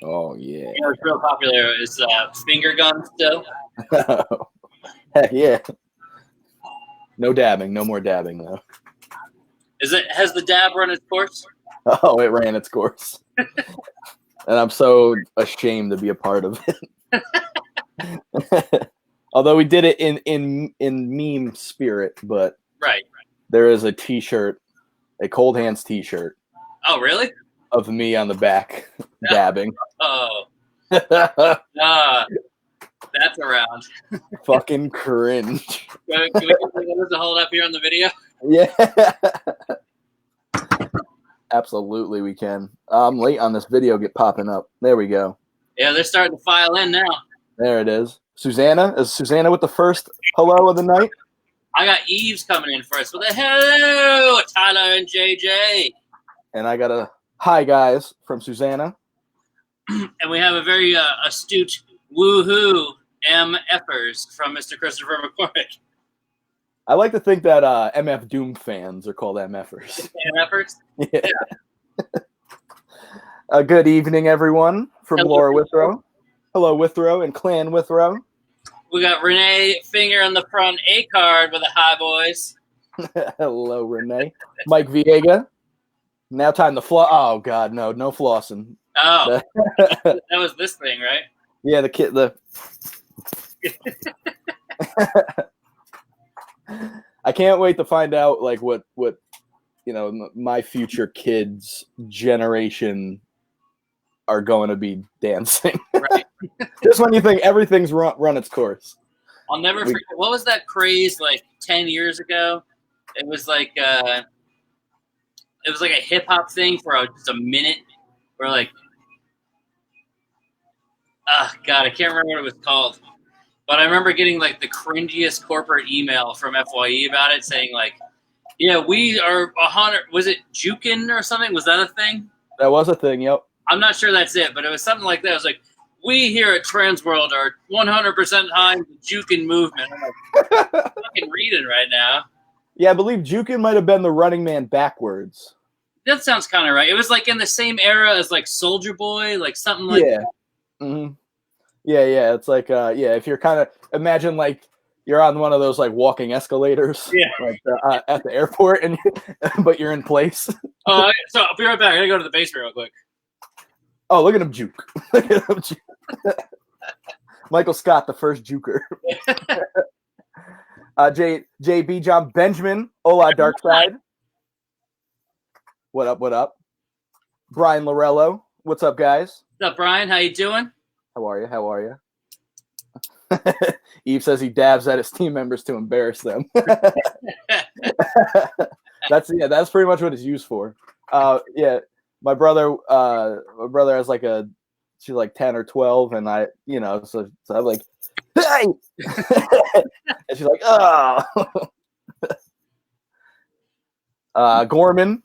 Oh yeah. You know, it's real popular is finger guns still. Heck yeah. No dabbing. No more dabbing though. Has the dab run its course? Oh, it ran its course. And I'm so ashamed to be a part of it. Although we did it in meme spirit, but right. There is a T-shirt, a Cold Hands T-shirt. Oh, really? Of me on the back dabbing. Oh. That's around. Fucking cringe. Can we get those to hold up here on the video? Yeah. Absolutely, we can. I'm late on this video popping up. There we go. Yeah, they're starting to file in now. There it is. Susanna? Is Susanna with the first hello of the night? I got Eves coming in first with a hello, Tyler and JJ. And I got a hi, guys, from Susanna. And we have a very astute woohoo MFers from Mr. Christopher McCormick. I like to think that MF Doom fans are called MFers. MFers? Yeah. Good evening, everyone, from Hello. Laura Withrow. Hello, Withrow and Clan Withrow. We got Renee Finger on the front A card with a hi, boys. Hello, Renee. Mike Viega. Now time to floss. Oh, God, no flossing. Oh, that was this thing, right? Yeah, the kid. I can't wait to find out like what my future kids' generation are going to be dancing. Right. Just when you think everything's run its course. I'll never forget. What was that craze like 10 years ago? It was like a hip hop thing for just a minute. Where like, God, I can't remember what it was called. But I remember getting like the cringiest corporate email from FYE about it, saying like, "Yeah, we are 100." Was it Jukin or something? Was that a thing? That was a thing. Yep. I'm not sure that's it, but it was something like that. It was like, "We here at Transworld are 100% behind the Jukin movement." I'm like, I'm fucking reading right now. Yeah, I believe Jukin might have been the Running Man backwards. That sounds kind of right. It was like in the same era as like Soldier Boy, like something like that. Mm-hmm. Yeah. It's like, if you're kind of imagine like you're on one of those like walking escalators, like at the airport, but you're in place. Oh, so I'll be right back. I gotta go to the basement real quick. Oh, look at him juke! Look at him juke. Michael Scott, the first juker. JB John Benjamin, hola Darkside. What up? Brian Lorello, what's up, guys? What's up, Brian? How you doing? How are you? Eve says he dabs at his team members to embarrass them. That's pretty much what it's used for. My brother has she's like 10 or 12, and so I'm like, hey, and she's like, oh. Gorman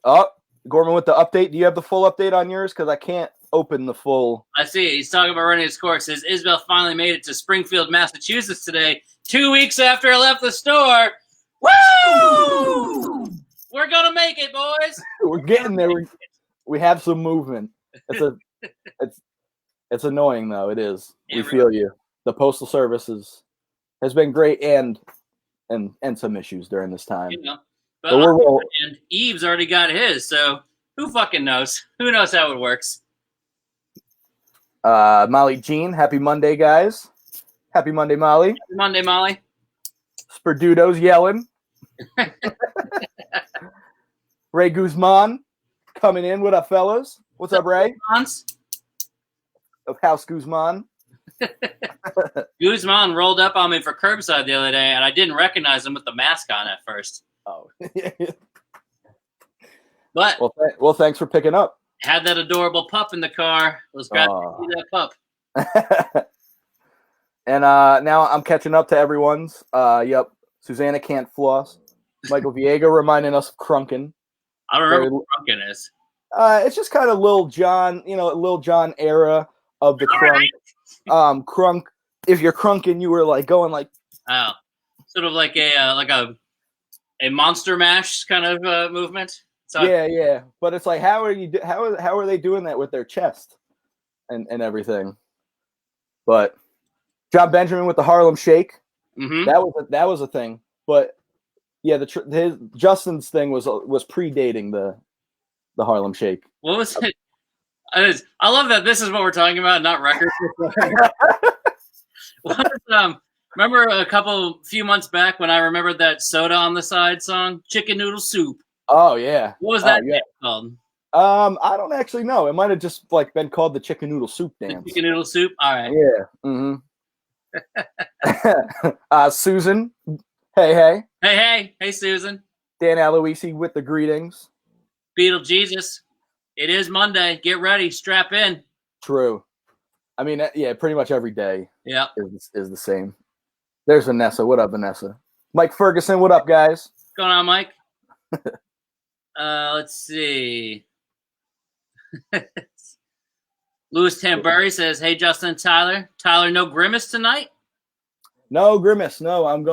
with the update. Do you have the full update on yours? Because I can't open the full. I see. He's talking about running his course. Says Isabel finally made it to Springfield, Massachusetts today, 2 weeks after I left the store. Woo! We're gonna make it, boys. We're getting there. We have some movement. It's annoying though. It is. We feel you. The Postal Service has been great and some issues during this time. But and Eve's already got his, so who fucking knows? Who knows how it works? Molly Jean, happy Monday, guys. Happy Monday, Molly. Happy Monday, Molly. Sperdudo's yelling. Ray Guzman coming in. What up, fellas? What's up, Ray? Of House Guzman. Guzman rolled up on me for curbside the other day, and I didn't recognize him with the mask on at first. Oh. But well, thanks for picking up. Had that adorable pup in the car. Was glad to see that pup. And now I'm catching up to everyone's. Yep. Susanna can't floss. Michael Viega reminding us of Crunkin. I don't remember what Crunkin is. It's just kind of Lil Jon, Lil Jon era of the crunk. Right. Crunk. If you're crunking, you were like going like. Oh, sort of like a Monster Mash kind of movement. So yeah. But it's like, how are they doing that with their chest? and everything. But John Benjamin with the Harlem Shake, that was a thing. But yeah, Justin's thing was predating the Harlem Shake. What was it? I love that this is what we're talking about, not records. Remember a few months back when I remembered that Soda on the Side song, Chicken Noodle Soup? Oh yeah. What was that called? I don't actually know. It might have just like been called the Chicken Noodle Soup dance. The Chicken Noodle Soup. All right. Yeah. Susan. Hey, Susan. Dan Aloisi with the greetings. Beetlejesus. It is Monday. Get ready. Strap in. True. I mean, yeah, pretty much every day. Yeah, is the same. There's Vanessa. What up, Vanessa? Mike Ferguson. What up, guys? What's going on, Mike? Let's see. Louis Tambury says, "Hey, Justin, Tyler. Tyler, no Grimace tonight." No Grimace. No, I'm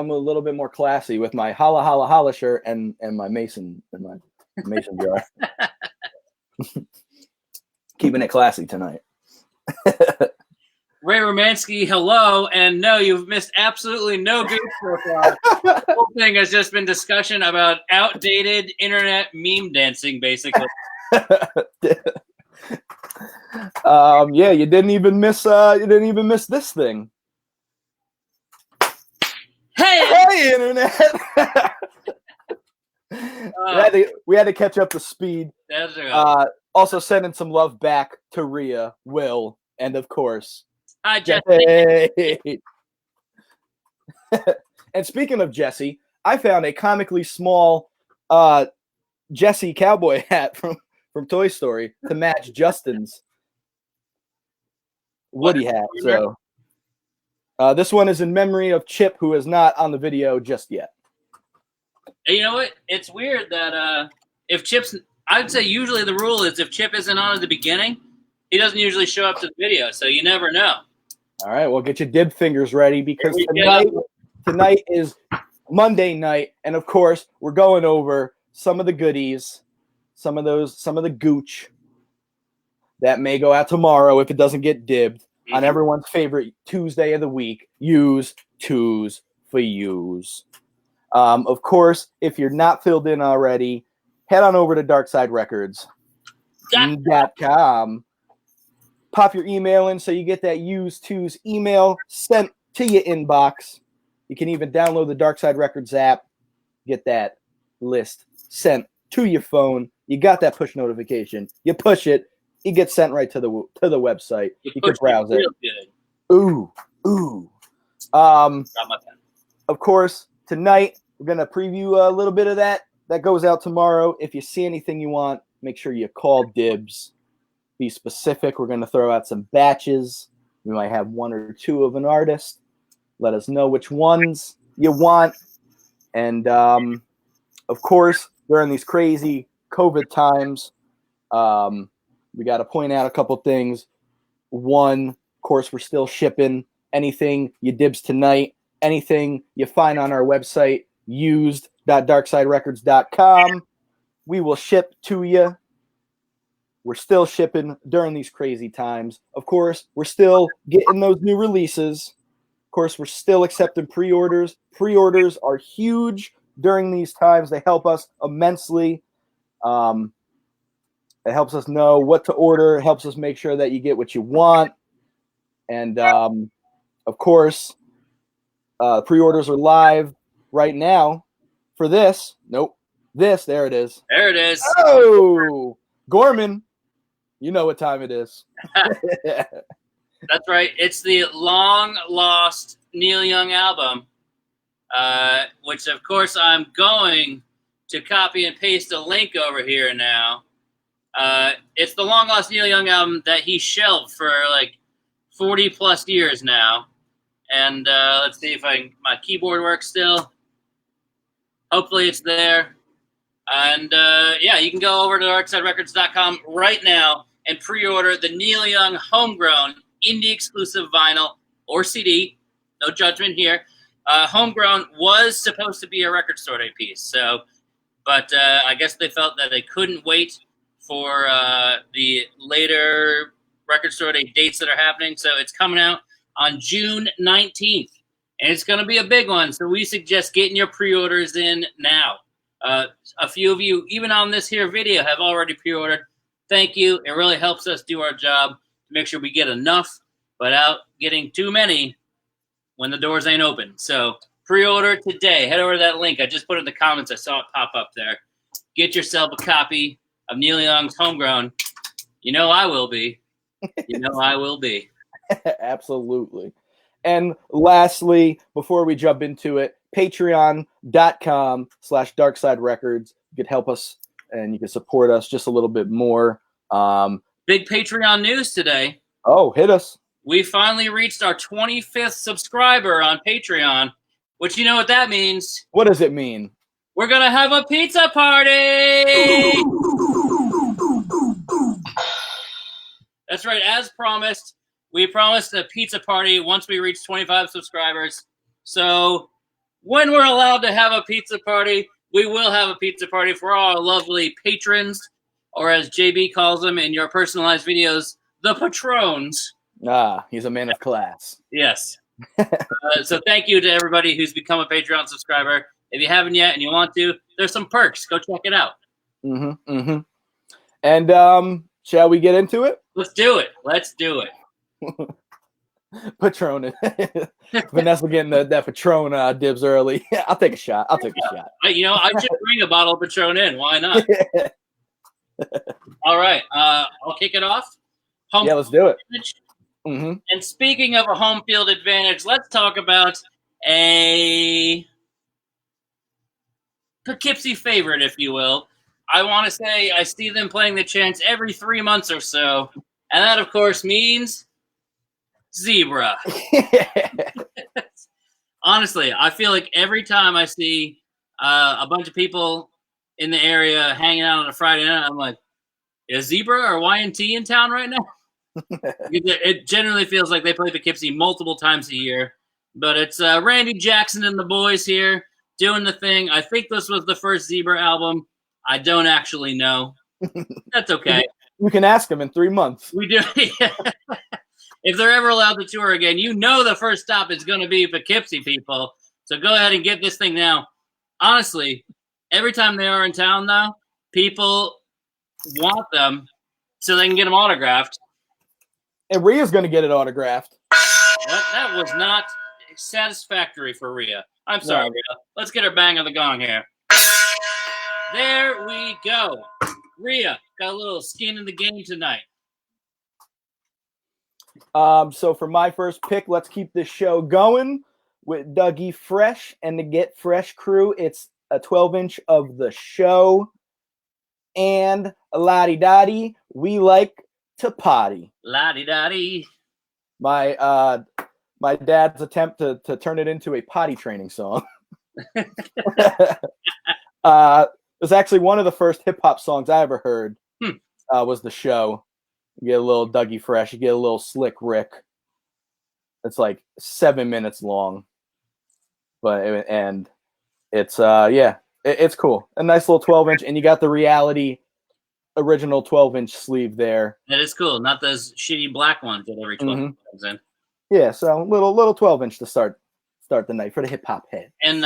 a little bit more classy with my holla holla holla shirt and my mason jar. Keeping it classy tonight. Ray Romansky, hello, and no, you've missed absolutely no Goose so far. The whole thing has just been discussion about outdated internet meme dancing, basically. Yeah, you didn't even miss this thing. Hey, internet! We had to catch up to speed. That's right. Also sending some love back to Rhea, Will, and of course, hi, Jesse. Hey. And speaking of Jesse, I found a comically small Jesse cowboy hat from Toy Story to match Justin's Woody hat. So this one is in memory of Chip, who is not on the video just yet. You know what? It's weird that if Chip's, I'd say usually the rule is if Chip isn't on at the beginning, he doesn't usually show up to the video, so you never know. All right, well, get your dib fingers ready because tonight is Monday night, and of course, we're going over some of the goodies, some of the gooch that may go out tomorrow if it doesn't get dibbed on everyone's favorite Tuesday of the week. Use twos for use. Of course, if you're not filled in already, head on over to DarksideRecords.com. Pop your email in so you get that Use Twos email sent to your inbox. You can even download the Darkside Records app, get that list sent to your phone. You got that push notification. You push it, it gets sent right to the website. You can browse it. Ooh. Of course, tonight we're gonna preview a little bit of that goes out tomorrow. If you see anything you want, make sure you call dibs. Be specific. We're gonna throw out some batches. We might have one or two of an artist. Let us know which ones you want. And of course, during these crazy COVID times, we got to point out a couple things. One, of course, we're still shipping anything you dibs tonight, anything you find on our website, used.darksiderecords.com. We will ship to you. We're still shipping during these crazy times. Of course, we're still getting those new releases. Of course, we're still accepting pre-orders. Pre-orders are huge during these times. They help us immensely. It helps us know what to order. It helps us make sure that you get what you want. And, of course, pre-orders are live right now for this. Nope. This. There it is. There it is. Oh, Gorman. You know what time it is. That's right. It's the long-lost Neil Young album, which, of course, I'm going to copy and paste a link over here now. It's the long-lost Neil Young album that he shelved for like 40-plus years now. And let's see if my keyboard works still. Hopefully it's there. And, yeah, you can go over to darksiderecords.com right now and pre-order the Neil Young Homegrown indie-exclusive vinyl or CD. No judgment here. Homegrown was supposed to be a record store day piece, but I guess they felt that they couldn't wait for the later Record Store Day dates that are happening. So it's coming out on June 19th, and it's going to be a big one. So we suggest getting your pre-orders in now. A few of you, even on this here video, have already pre-ordered. Thank you. It really helps us do our job to make sure we get enough without getting too many when the doors ain't open. So pre-order today. Head over to that link. I just put it in the comments. I saw it pop up there. Get yourself a copy of Neil Young's Homegrown. You know I will be. You know I will be. Absolutely. And lastly, before we jump into it, patreon.com/Darkside Records. You could help us and you can support us just a little bit more. Big Patreon news today. Oh, hit us. We finally reached our 25th subscriber on Patreon, which you know what that means. What does it mean? We're going to have a pizza party! That's right. As promised, we promised a pizza party once we reach 25 subscribers. So when we're allowed to have a pizza party, we will have a pizza party for our lovely patrons, or as JB calls them in your personalized videos, the patrons. Ah, he's a man of class. Yes. So thank you to everybody who's become a Patreon subscriber. If you haven't yet and you want to, there's some perks. Go check it out. And shall we get into it? Let's do it. Let's do it. Patron. Vanessa getting that Patron dibs early. I'll take a shot. You know, I should bring a bottle of Patron in. Why not? All right. I'll kick it off. Yeah, let's do it. And speaking of a home field advantage, let's talk about a Poughkeepsie favorite, if you will. I want to say I see them playing the Chance every 3 months or so. And that, of course, means Zebra. Honestly, I feel like every time I see a bunch of people in the area hanging out on a Friday night, I'm like, is Zebra or Y&T in town right now? It generally feels like they play Poughkeepsie multiple times a year. But it's Randy Jackson and the boys here doing the thing. I think this was the first Zebra album. I don't actually know. That's okay. You can ask them in 3 months. We do. If they're ever allowed to tour again, you know the first stop is going to be Poughkeepsie, people. So go ahead and get this thing now. Honestly, every time they are in town, though, people want them so they can get them autographed. And Rhea's going to get it autographed. That was not satisfactory for Rhea. I'm sorry, Rhea. Let's get her bang on the gong here. There we go. Rhea got a little skin in the game tonight. So for my first pick, let's keep this show going with Dougie Fresh and the Get Fresh crew. It's a 12-inch of the show. And la-di-da-di, we like to potty. La-di-da-di. My dad's attempt to turn it into a potty training song. It was actually one of the first hip-hop songs I ever heard. Was the show. You get a little Dougie Fresh. You get a little Slick Rick. It's like 7 minutes long. And it's it's cool. A nice little 12-inch, and you got the Reality original 12-inch sleeve there. That is cool. Not those shitty black ones that every 12 comes in. Yeah, so little 12-inch to start the night for the hip hop head. And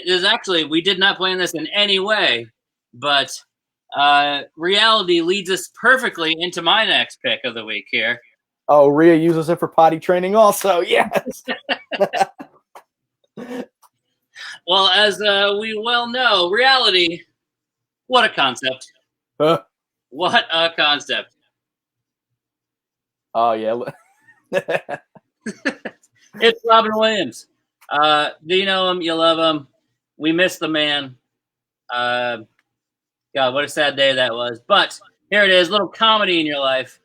there's actually, we did not plan this in any way, but Reality leads us perfectly into my next pick of the week here. Oh, Rhea uses it for potty training also. Yes. Well, as we well know, Reality, what a concept. What a concept. Oh, yeah. It's Robin Williams. Do you know him? You love him. We miss the man. God, what a sad day that was. But here it is, little comedy in your life.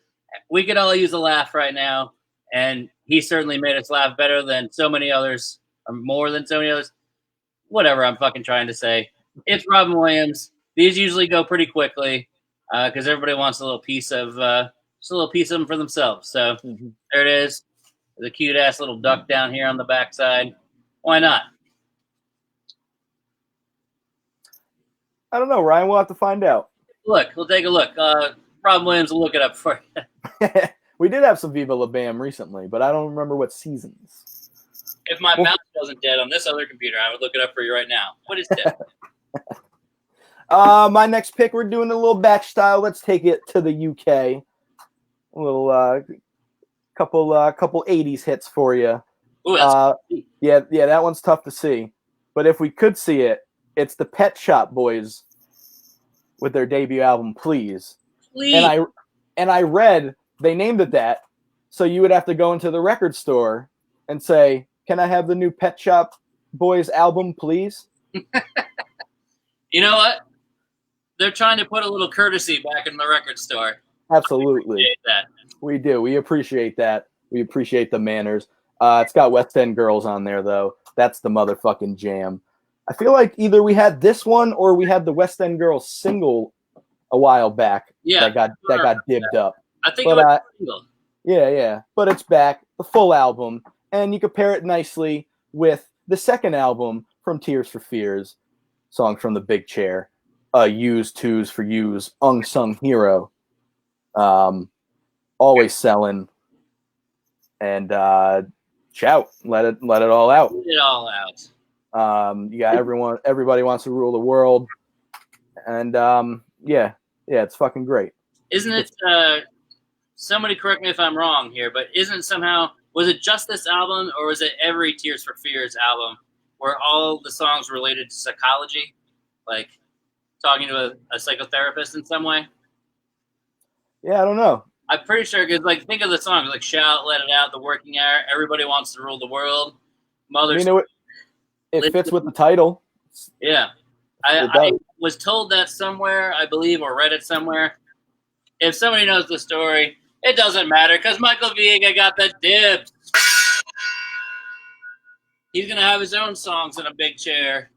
We could all use a laugh right now, and he certainly made us laugh better than so many others, or more than so many others. Whatever I'm fucking trying to say. It's Robin Williams. These usually go pretty quickly because everybody wants a little piece of them for themselves. So there it is. There's a cute ass little duck down here on the backside. Why not? I don't know, Ryan. We'll have to find out. Look, we'll take a look. Robin Williams will look it up for you. We did have some Viva La Bam recently, but I don't remember what seasons. If my mouse wasn't dead on this other computer, I would look it up for you right now. What is dead? My next pick, we're doing a little batch style. Let's take it to the UK. A little couple 80s hits for you. Ooh, that's yeah, that one's tough to see. But if we could see it, it's the Pet Shop Boys with their debut album, Please. Please. And I read they named it that, so you would have to go into the record store and say, "Can I have the new Pet Shop Boys album, please?" You know what? They're trying to put a little courtesy back in the record store. Absolutely. We do. We appreciate that. We appreciate the manners. It's got West End Girls on there, though. That's the motherfucking jam. I feel like either we had this one or we had the West End Girls single a while back. Yeah, that got dibbed up. I think it was single. Yeah. But it's back, the full album, and you compare it nicely with the second album from Tears for Fears, Songs from the Big Chair, Use Twos for Use, Unsung Hero, Always Selling, and Shout, let it all out. Let it all out. You got everybody wants to rule the world, and yeah, it's fucking great. Isn't it? Somebody correct me if I'm wrong here, but was it just this album, or was it every Tears for Fears album, where all the songs related to psychology, like talking to a psychotherapist in some way? Yeah, I don't know. I'm pretty sure, because think of the songs like Shout, Let It Out, The Working Hour, Everybody Wants to Rule the World, Mother's. You know what? It fits with the title. Yeah. I was told that somewhere, I believe, or read it somewhere. If somebody knows the story, it doesn't matter, because Michael Viega got the dibs. He's going to have his own songs in a big chair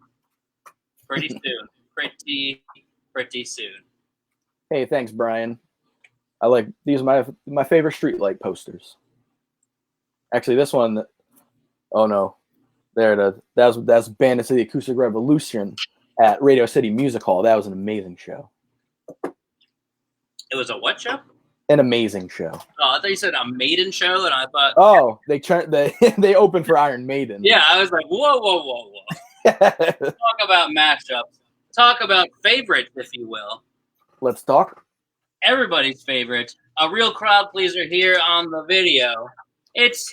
pretty soon. Pretty soon. Hey, thanks, Brian. I like these are my favorite streetlight posters. Actually, this one, oh no, there it is. That's Bandits of the Acoustic Revolution at Radio City Music Hall. That was an amazing show. It was a what show? An amazing show. Oh, I thought you said a Maiden show, and I thought. Oh, they opened for Iron Maiden. Yeah, I was like, whoa. Talk about matchups. Talk about favorites, if you will. Let's talk. Everybody's favorite, a real crowd pleaser here on the video. It's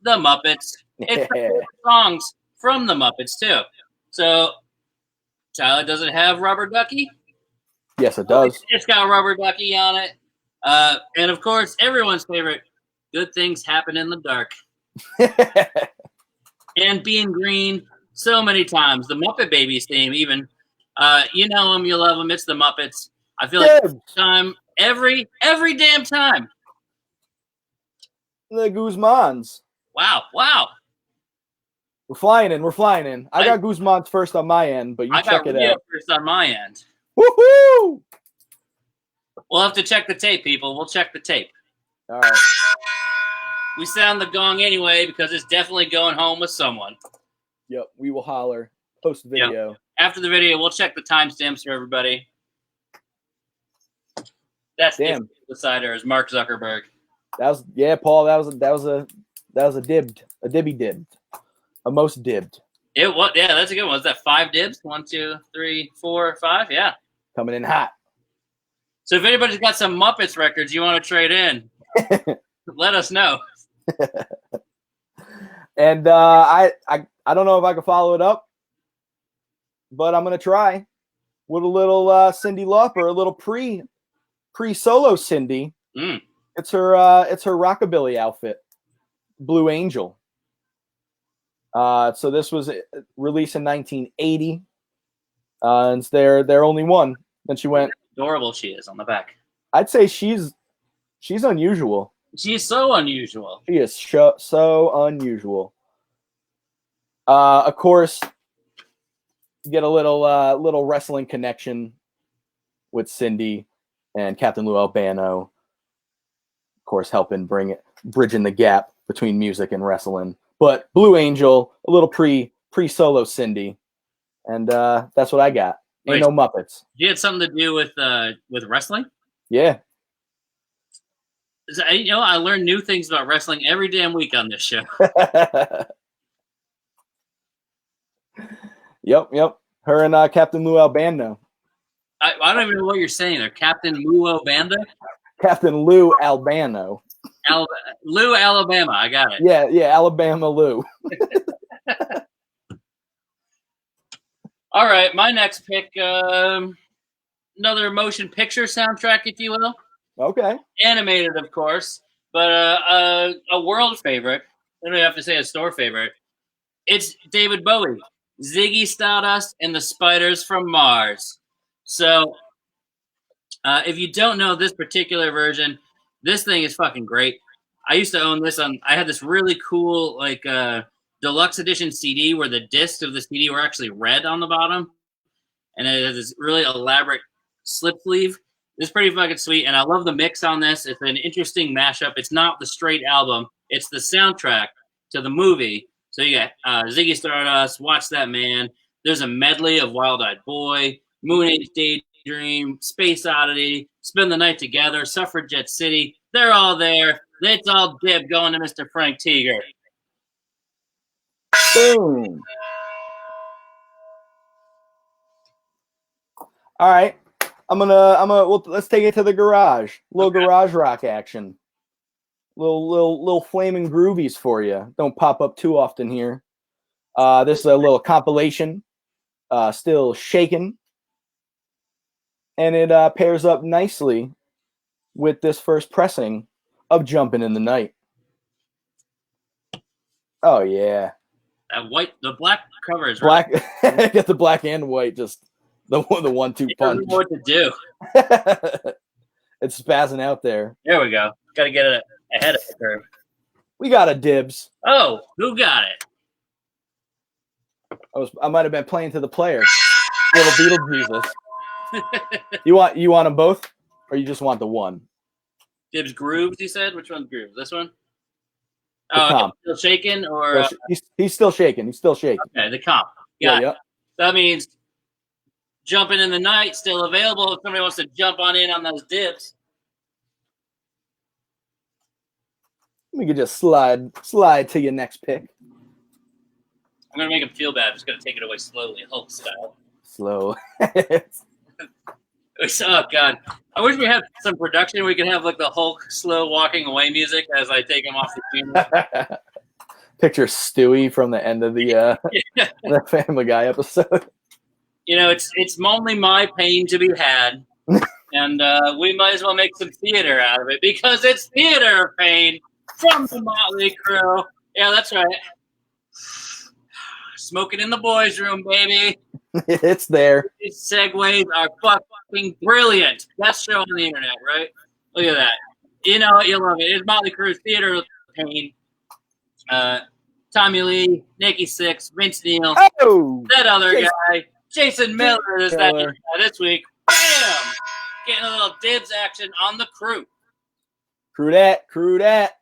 the Muppets. It's the songs from the Muppets too. So, Tyler, does it have Rubber Ducky? Yes, it does. It's got Rubber Ducky on it. And of course, everyone's favorite, Good Things Happen in the Dark. And Being Green so many times. The Muppet Babies theme even. You know them, you love them. It's the Muppets. I feel like every damn time. The Guzmans. Wow. We're flying in. I got Guzmans first on my end, but you check it out. I got first on my end. Woohoo! We'll have to check the tape, people. We'll check the tape. All right. We sound the gong anyway because it's definitely going home with someone. Yep, we will holler. Post video. Yep. After the video, we'll check the timestamps for everybody. That's the decider is Mark Zuckerberg. Paul. That was a dibby dibbed, a most dibbed. That's a good one. Was that 5 dibs? 1, 2, 3, 4, 5? Yeah. Coming in hot. So if anybody's got some Muppets records you want to trade in, let us know. And I don't know if I can follow it up, but I'm gonna try with a little Cyndi Lauper, a little pre-solo Cyndi. It's her rockabilly outfit, Blue Angel. So this was released in 1980. And it's their only one. And she went. Adorable she is on the back. I'd say she's unusual. She's so unusual. She is so unusual. Of course, you get a little wrestling connection with Cyndi and Captain Lou Albano. Of course, helping bridging the gap between music and wrestling. But Blue Angel, a little pre-solo Cyndi, and that's what I got. Ain't no Muppets. You had something to do with wrestling? Yeah. I learn new things about wrestling every damn week on this show. Yep. Her and Captain Lou Albano. I don't even know what you're saying there. Captain Luo Banda? Captain Lou Albano. Lou, Alabama. I got it. Yeah, Alabama Lou. All right, my next pick, another motion picture soundtrack, if you will. Okay. Animated, of course, but a world favorite. I don't have to say a store favorite. It's David Bowie, Ziggy Stardust, and the Spiders from Mars. So, if you don't know this particular version, this thing is fucking great. I used to own this I had this really cool, deluxe edition CD where the discs of the CD were actually red on the bottom. And it has this really elaborate slip sleeve. It's pretty fucking sweet. And I love the mix on this. It's an interesting mashup. It's not the straight album. It's the soundtrack to the movie. So you got Ziggy Stardust, Watch That Man. There's a medley of Wild Eyed Boy, Moon Age Daydream, Space Oddity, Spend the Night Together, Suffragette City. They're all there. It's all dib going to Mr. Frank Teeger. Boom. All right. Let's take it to the garage. Little garage rock action. Little flaming groovies for you. Don't pop up too often here. This is a little compilation. Still shaking. And it pairs up nicely with this first pressing of Jumpin' in the Night. Oh yeah. The black cover is black. Right. Get the black and white, just the 1-2 punch. Doesn't know what to do. It's spazzing out there. There we go. Got to get it ahead of the curve. We got a dibs. Oh, who got it? I might have been playing to the player. Little Beetlejuice. You want them both, or you just want the one? Dibs Grooves, you said? Which one's Grooves? This one? The comp. Still shaking, or he's still shaking. He's still shaking. Okay, the comp. Yeah. That means Jumping in the Night still available if somebody wants to jump on in on those dibs. We could just slide to your next pick. I'm gonna make him feel bad. I'm just gonna take it away slowly, Hulk style. Slow. Oh God! I wish we had some production. We could have like the Hulk slow walking away music as I take him off the camera. Picture Stewie from the end of the Family Guy episode. You know, it's only my pain to be had, and we might as well make some theater out of it because it's theater pain from the Motley Crue. Yeah, that's right. Smoking in the boys' room, baby. It's there. These segues are fucking brilliant. Best show on the internet, right? Look at that. You know what? You love it. It's Motley Crue's Theater Pain. Tommy Lee, Nikki Sixx, Vince Neil, that other guy, Jason Miller is that this week. Bam! Getting a little dibs action on the crew. Crew that.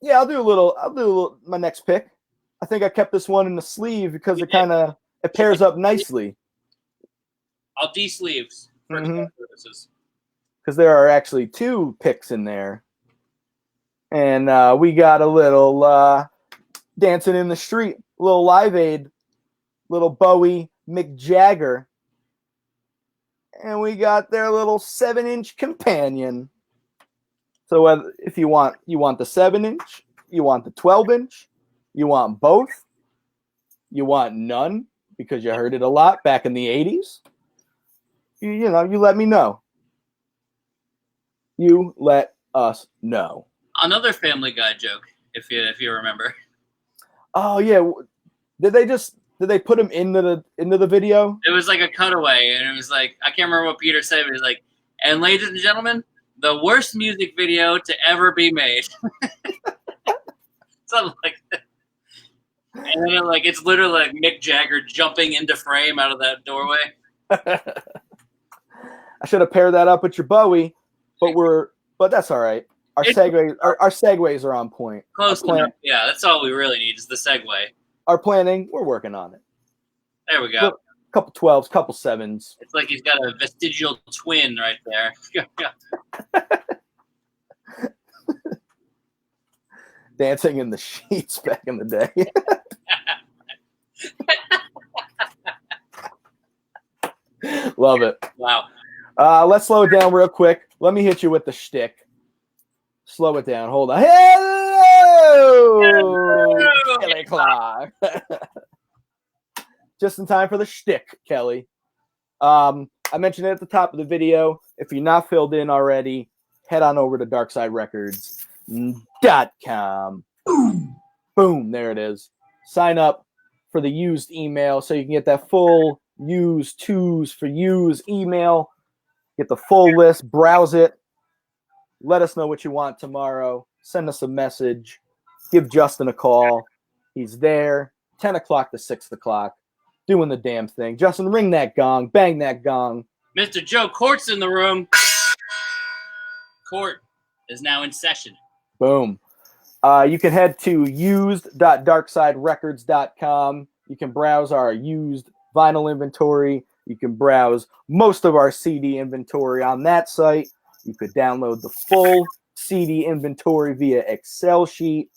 Yeah, I'll do my next pick. I think I kept this one in the sleeve because it pairs up nicely. I'll de-sleeves for purposes. Because there are actually two picks in there. And we got a little Dancing in the Street, a little Live Aid, little Bowie, Mick Jagger. And we got their little 7-inch companion. So if you want the 7-inch, you want the 12-inch, you want both, you want none because you heard it a lot back in the 80s. You let me know. You let us know. Another Family Guy joke, if you remember. Oh yeah, did they put him into the video? It was like a cutaway, and it was like I can't remember what Peter said. But it was like, and ladies and gentlemen, the worst music video to ever be made. Something like that. And then it's literally like Mick Jagger jumping into frame out of that doorway. I should have paired that up with your Bowie, but that's all right. Our segues are on point. Close enough. Yeah, that's all we really need is the segue. Our planning, we're working on it. There we go. couple 12s, couple 7s. It's like he's got a vestigial twin right there. Dancing in the sheets back in the day. Love it. Wow. Let's slow it down real quick. Let me hit you with the shtick. Slow it down. Hold on. Hello! Kelly Clark. Just in time for the shtick, Kelly. I mentioned it at the top of the video. If you're not filled in already, head on over to darksiderecords.com. Boom, there it is. Sign up for the used email so you can get that full used twos for use email. Get the full list, browse it. Let us know what you want tomorrow. Send us a message. Give Justin a call. He's there, 10 o'clock to 6 o'clock, doing the damn thing. Justin, ring that gong. Bang that gong. Mr. Joe Court's in the room. Court is now in session. Boom. You can head to used.darksiderecords.com. You can browse our used vinyl inventory. You can browse most of our CD inventory on that site. You could download the full CD inventory via Excel sheet.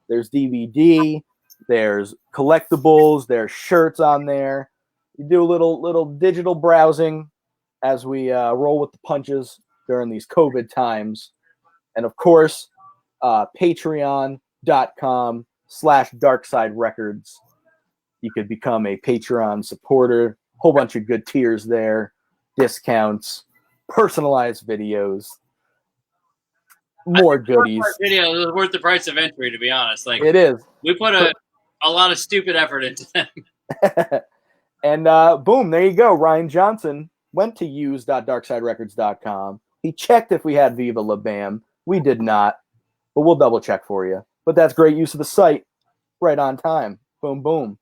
There's DVD. There's collectibles. There's shirts on there. You do a little digital browsing as we roll with the punches during these COVID times. And of course, patreon.com/darksiderecords. You could become a Patreon supporter. Whole bunch of good tiers there. Discounts. Personalized videos. More goodies. Video is worth the price of entry, to be honest. Like it is. We put a lot of stupid effort into them. And boom, there you go. Ryan Johnson went to use.darksiderecords.com. He checked if we had Viva La Bam. We did not, but we'll double check for you. But that's great use of the site. Right on time. Boom, boom.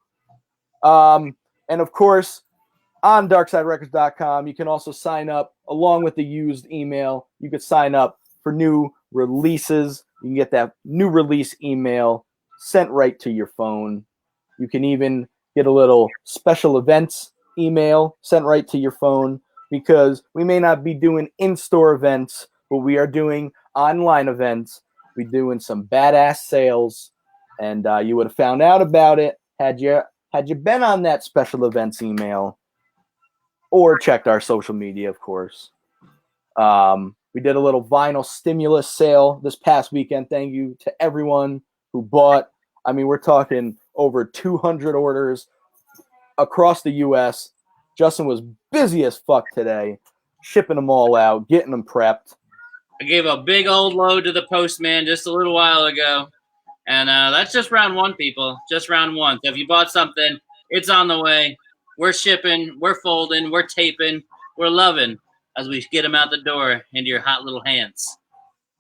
And of course, on darksiderecords.com, you can also sign up along with the used email. You could sign up for new releases. You can get that new release email sent right to your phone. You can even get a little special events email sent right to your phone, because we may not be doing in-store events, but we are doing online events. We're doing some badass sales, and you would have found out about it had you been on that special events email or checked our social media, of course. We did a little vinyl stimulus sale this past weekend. Thank you to everyone who bought. I mean, we're talking over 200 orders across the U.S. Justin was busy as fuck today, shipping them all out, getting them prepped. I gave a big old load to the postman just a little while ago. And that's just round one, people. Just round one. So if you bought something, it's on the way. We're shipping. We're folding. We're taping. We're loving as we get them out the door into your hot little hands.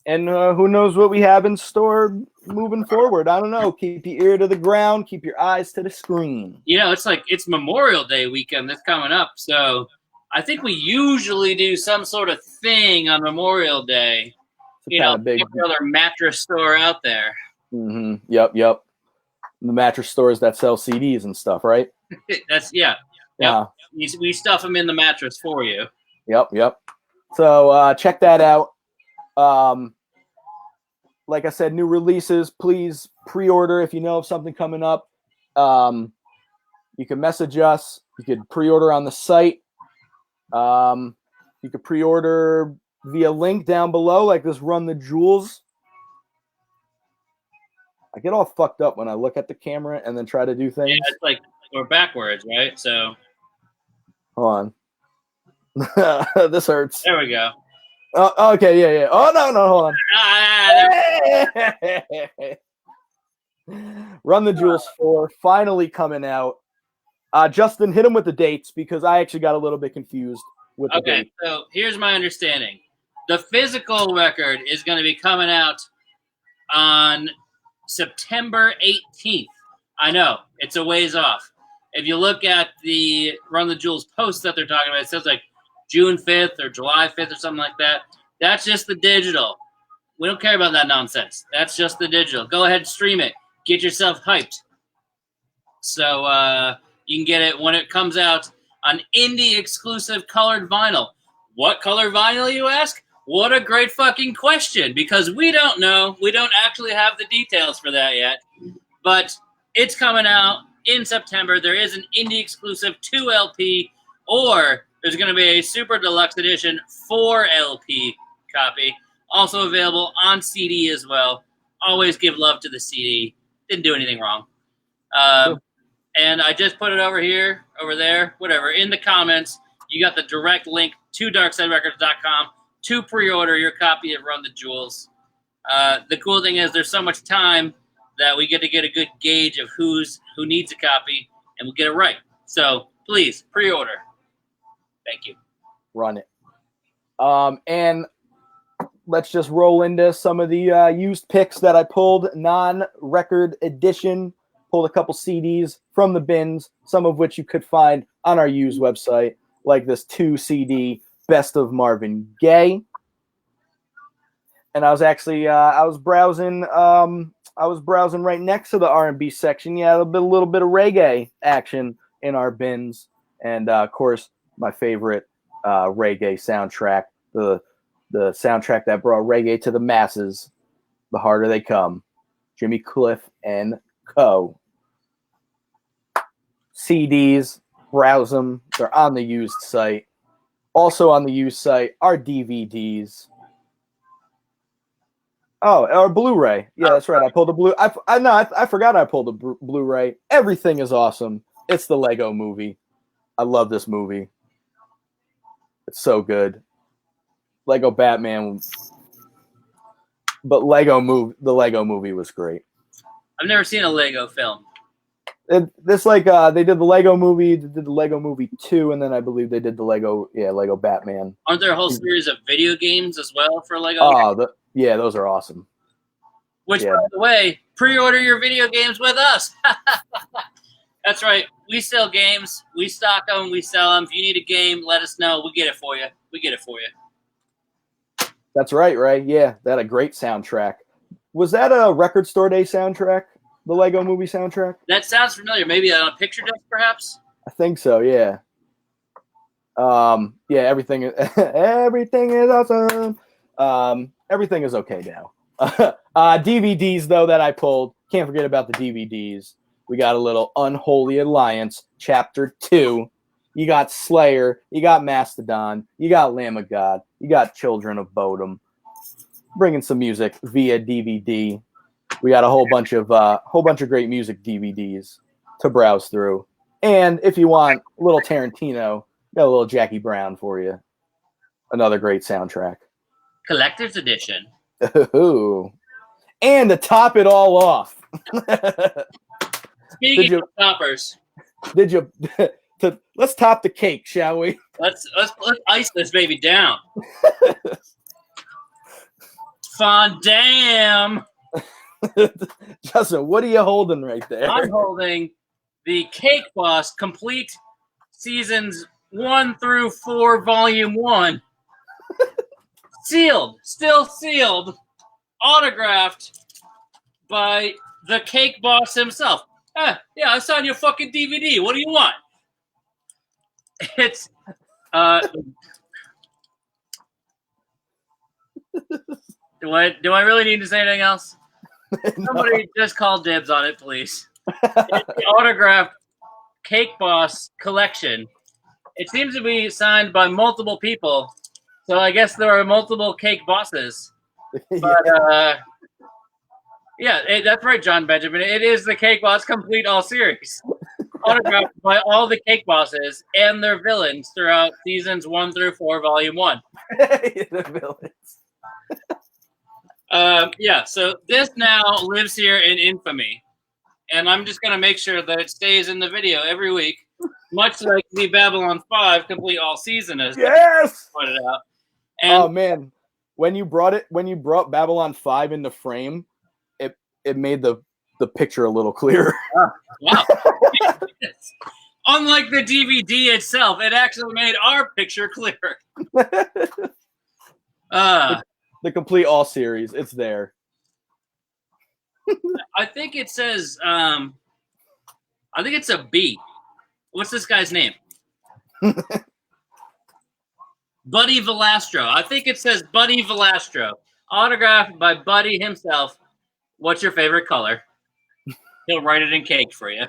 And who knows what we have in store moving forward. I don't know. Keep your ear to the ground. Keep your eyes to the screen. You know, it's Memorial Day weekend that's coming up. So I think we usually do some sort of thing on Memorial Day. You know, every other mattress store out there. Mm-hmm. Yep. The mattress stores that sell CDs and stuff, right? Yeah. We stuff them in the mattress for you. Yep. So check that out. Like I said, new releases. Please pre-order if you know of something coming up. You can message us. You could pre-order on the site. You could pre-order via link down below, like this Run the Jewels. I get all fucked up when I look at the camera and then try to do things. Yeah, it's like we're backwards, right? So hold on. This hurts. There we go. Okay, yeah. Oh no, hold on. Run the Jewels 4 finally coming out. Justin, hit him with the dates because I actually got a little bit confused with the dates. So here's my understanding. The physical record is going to be coming out on September 18th. I know, it's a ways off. If you look at the Run the Jewels post that they're talking about, it says like June 5th or July 5th or something like that. That's just the digital. We don't care about that nonsense. That's just the digital. Go ahead and stream it. Get yourself hyped. So you can get it when it comes out on indie exclusive colored vinyl. What color vinyl, you ask? What a great fucking question, because we don't know. We don't actually have the details for that yet. But it's coming out in September. There is an indie exclusive 2 LP, or there's going to be a super deluxe edition 4 LP copy, also available on CD as well. Always give love to the CD. Didn't do anything wrong. Sure. And I just put it over here, over there, whatever. In the comments, you got the direct link to darksiderecords.com to pre-order your copy of Run the Jewels. The cool thing is there's so much time that we get to get a good gauge of who needs a copy, and we'll get it right. So please, pre-order. Thank you. Run it. And let's just roll into some of the used picks that I pulled, non-record edition. Pulled a couple CDs from the bins, some of which you could find on our used website, like this 2 CD Best of Marvin Gaye. And I was actually I was browsing right next to the R&B section. Yeah, a little bit of reggae action in our bins, and of course my favorite reggae soundtrack, the soundtrack that brought reggae to the masses, The Harder They Come, Jimmy Cliff and Co. CDs, browse them. They're on the used site. Also on the used site are DVDs. Oh, or Blu-ray. Yeah, that's right. I pulled a Blu. I forgot I pulled a Blu-ray. Everything is awesome. It's the Lego Movie. I love this movie. It's so good. Lego Batman, but the Lego Movie was great. I've never seen a Lego film. They did the Lego Movie, they did the Lego Movie 2, and then I believe they did the Lego Batman. Aren't there a whole series of video games as well for Lego? Oh, those are awesome. Which, by the way, pre-order your video games with us. That's right. We sell games. We stock them. We sell them. If you need a game, let us know. We get it for you. That's right, Ray. Yeah, that had a great soundtrack. Was that a Record Store Day soundtrack? The Lego Movie soundtrack? That sounds familiar. Maybe on a picture disc, perhaps? I think so, yeah. Everything is awesome. Everything is okay now. DVDs, though, that I pulled. Can't forget about the DVDs. We got a little Unholy Alliance, Chapter 2. You got Slayer. You got Mastodon. You got Lamb of God. You got Children of Bodom. Bringing some music via DVD. We got a whole bunch of great music DVDs to browse through. And if you want a little Tarantino, got a little Jackie Brown for you. Another great soundtrack. Collector's edition. Ooh. And to top it all off. Speaking of toppers. Let's top the cake, shall we? Let's ice this baby down. Fondam. Justin, what are you holding right there? I'm holding the Cake Boss Complete Seasons 1 through 4 Volume 1. Still sealed, autographed by the Cake Boss himself. Yeah, I signed your fucking DVD. What do you want? It's Do I really need to say anything else? Somebody just call dibs on it, please. It's the autographed Cake Boss collection. It seems to be signed by multiple people, so I guess there are multiple Cake Bosses. But that's right, John Benjamin. It is the Cake Boss Complete All Series, autographed by all the Cake Bosses and their villains throughout seasons 1 through 4, Volume 1. The villains. So this now lives here in infamy, and I'm just going to make sure that it stays in the video every week, much like the Babylon 5 Complete All Season is. Yes! Put it out. And oh, man. When you brought Babylon 5 into frame, it made the picture a little clearer. Wow. Unlike the DVD itself, it actually made our picture clearer. The Complete All Series, it's there. I think it says, I think it's a B. What's this guy's name? Buddy Velastro. I think it says Buddy Velastro. Autographed by Buddy himself. What's your favorite color? He'll write it in cake for you.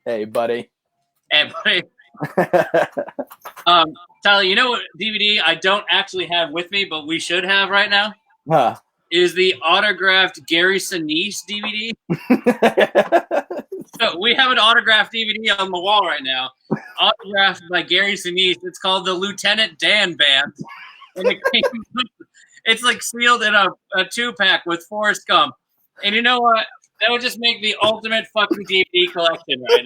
Hey, buddy. Hey, buddy. Tyler, you know what DVD I don't actually have with me, but we should have right now? Huh. Is the autographed Gary Sinise DVD. So we have an autographed DVD on the wall right now, autographed by Gary Sinise. It's called the Lieutenant Dan Band. And it's like sealed in a 2-pack with Forrest Gump. And you know what? That would just make the ultimate fucking DVD collection right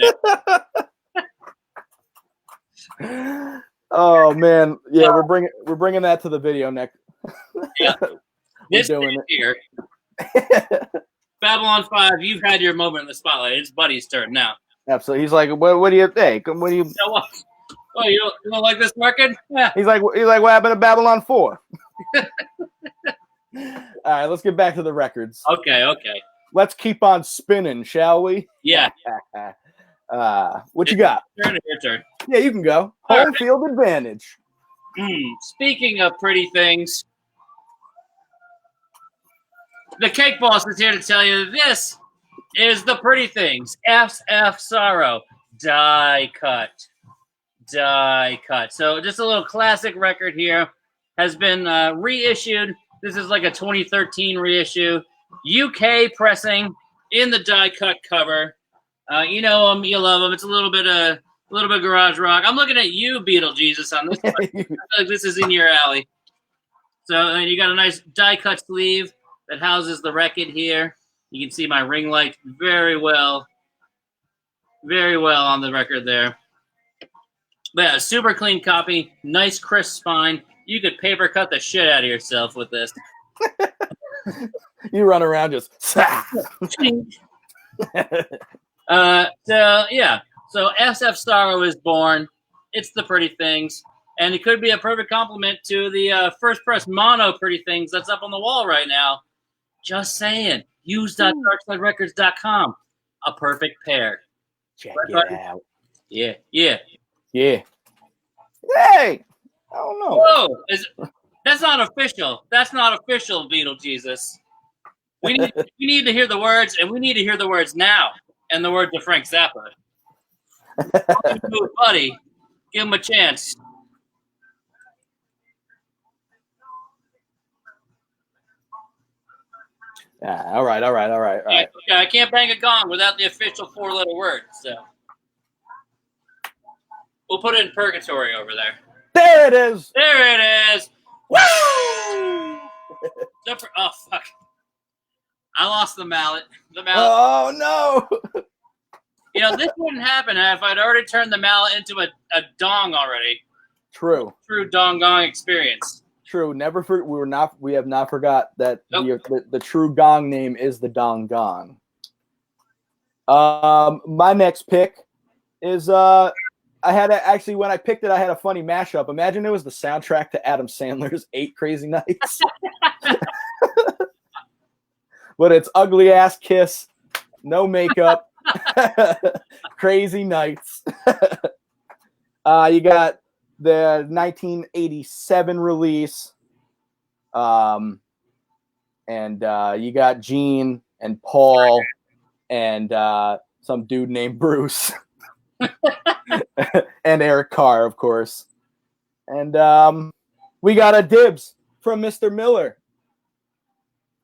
now. Oh man, yeah, we're bringing that to the video next. Yeah, this doing it here. Babylon 5, you've had your moment in the spotlight. It's Buddy's turn now. Absolutely. He's like, what do you think? What do you? So what? Oh, you don't like this record? Yeah. He's like, what happened to Babylon 4? All right, let's get back to the records. Okay. Let's keep on spinning, shall we? Yeah. What you got? Your turn. Yeah, you can go. Home field advantage. Speaking of pretty things, the Cake Boss is here to tell you this is the pretty things. SF Sorrow. Die cut. So just a little classic record here. Has been reissued. This is like a 2013 reissue. UK pressing in the die cut cover. You know them, you love them. It's a little bit garage rock. I'm looking at you, Beetlejuice, on this one. I feel like this is in your alley. So you got a nice die cut sleeve that houses the record here. You can see my ring light very well on the record there. But yeah, super clean copy, nice crisp spine. You could paper cut the shit out of yourself with this. You run around just. So SF Sorrow is born. It's the pretty things, and it could be a perfect complement to the first press mono pretty things that's up on the wall right now. Just saying. Use.darksiderecords.com. A perfect pair. Check it out. Yeah. Hey, I don't know. Whoa, that's not official. That's not official, Beetlejuice. We need to hear the words, and we need to hear the words now. And the words of Frank Zappa. Buddy, give him a chance. All right. Okay, I can't bang a gong without the official 4-letter word, so we'll put it in purgatory over there. There it is. Woo! Oh fuck! I lost the mallet. Oh no! You know, this wouldn't happen if I'd already turned the mallet into a dong already. True dong gong experience. True. We have not forgot that the true gong name is the Dong Gong. My next pick is when I picked it, I had a funny mashup. Imagine it was the soundtrack to Adam Sandler's 8 Crazy Nights. But it's ugly ass Kiss, no makeup, Crazy Nights. You got the 1987 release, and you got Gene and Paul and some dude named Bruce. And Eric Carr, of course. And we got a dibs from Mr. Miller.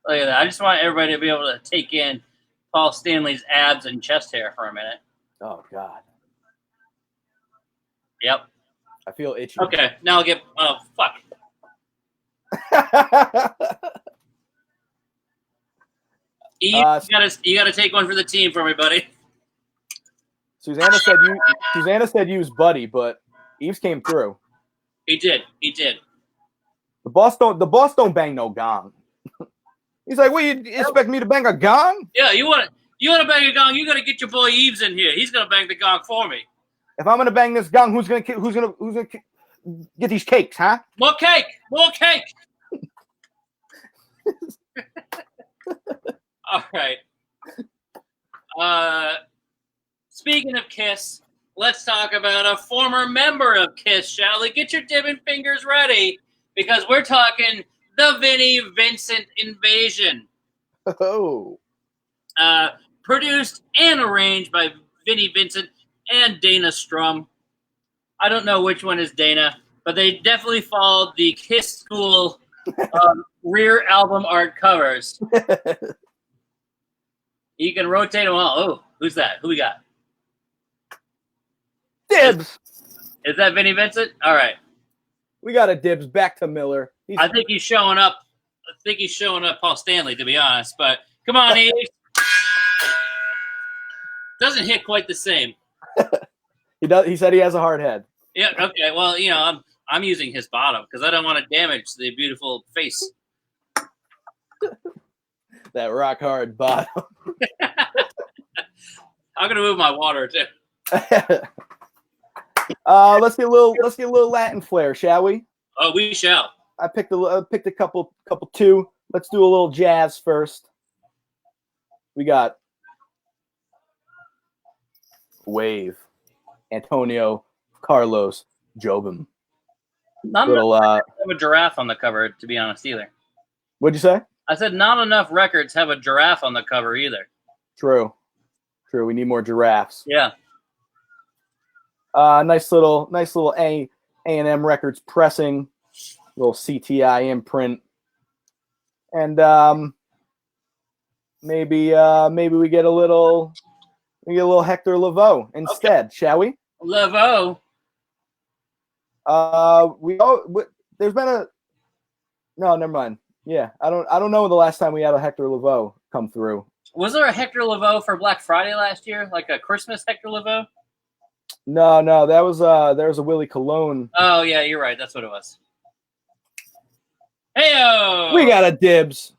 Look at that. I just want everybody to be able to take in Paul Stanley's abs and chest hair for a minute. Oh, God. Yep. I feel itchy. Okay, now I'll get... Oh, fuck. Eve, you gotta take one for the team for me, buddy. Susanna said use Buddy, but Eves came through. He did. The boss don't bang no gong. He's like, what, you expect me to bang a gong? Yeah, you want to bang a gong, you got to get your boy Eves in here. He's going to bang the gong for me. If I'm going to bang this gong, who's going to get these cakes, huh? More cake. All right. Speaking of Kiss, let's talk about a former member of Kiss, shall we? Get your dipping fingers ready, because we're talking the Vinnie Vincent invasion. Oh. Produced and arranged by Vinnie Vincent and Dana Strum. I don't know which one is Dana, but they definitely followed the Kiss school rear album art covers. You can rotate them all. Oh, who's that? Who we got? Dibs. Is that Vinnie Vincent? All right. We got a dibs. Back to Miller. I think he's showing up. I think he's showing up Paul Stanley, to be honest. But come on, Eve. Doesn't hit quite the same. He does. He said he has a hard head. Yeah. Okay. Well, I'm using his bottom because I don't want to damage the beautiful face. That rock hard bottom. I'm gonna move my water too. Let's get a little Latin flair, shall we? Oh, we shall. I picked a couple two. Let's do a little jazz first. We got Wave, Antonio Carlos Jobim. Not enough records have a giraffe on the cover, to be honest, either. What'd you say? I said not enough records have a giraffe on the cover either. True. We need more giraffes. Yeah. Nice little A&M Records pressing, little CTI imprint, and maybe we get a little Hector Lavoe instead, shall we? Lavoe. There's been a no, never mind. Yeah, I don't know the last time we had a Hector Lavoe come through. Was there a Hector Lavoe for Black Friday last year, like a Christmas Hector Lavoe? No, there was a Willie Colon. Oh yeah, you're right. That's what it was. Heyo! We got a dibs.